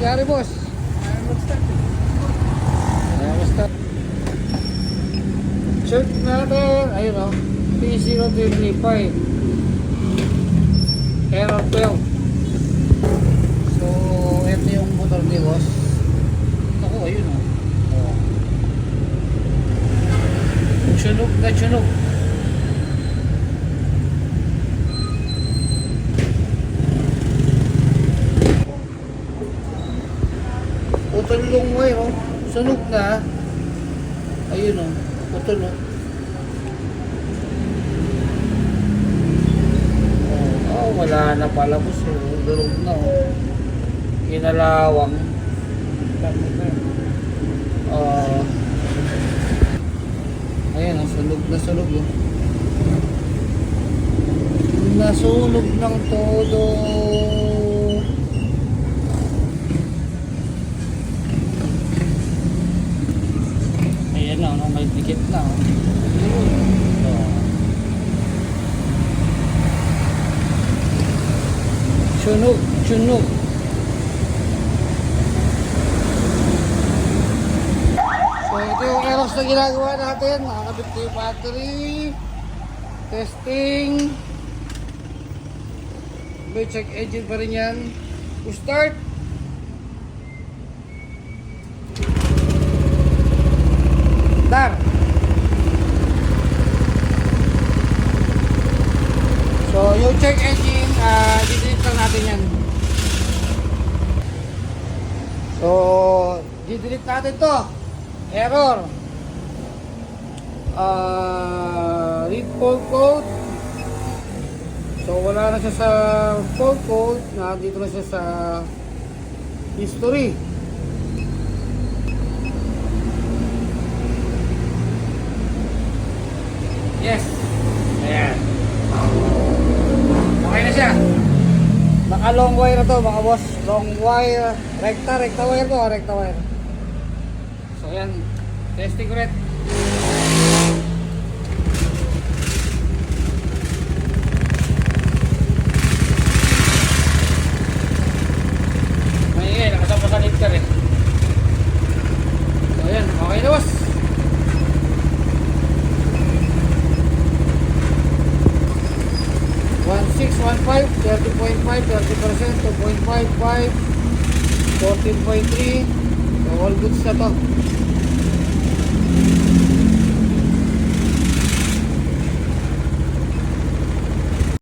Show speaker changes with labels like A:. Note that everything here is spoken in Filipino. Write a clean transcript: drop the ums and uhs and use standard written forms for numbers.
A: nangyari boss? Ayaw mag-start. Check natin. Ayun o. P025. Error 12. So, ito yung motor ni boss. Ako, ayun o. Sunog na sunog. Putol yung wire, oh. Sunog na. Ayun, oh. Putol, oh. Oh, wala na pala po. So, durog na, oh. Kinalawang. Ayan, oh. Sunog na sunog, oh. Nasunog ng todo. May dikit na sunog so ito yung eros na ginagawa natin. Nakakabit ko yung battery testing, may check engine pa rin yan. Start. So yung check engine, didelete lang natin yan. So didelete natin to. Error. Read fault code. So wala na siya sa fault code, dito na siya sa history. Yes. Ayan. Okay na siya. Naka long wire na to mga boss. Long wire. Recta wire to. Recta wire. So ayan. Testing ulit. May nakasapasanit ka rin. So ayan. Okay na boss. 1615, 30.5, 30%, 2.55, 14.3. So all goods na to.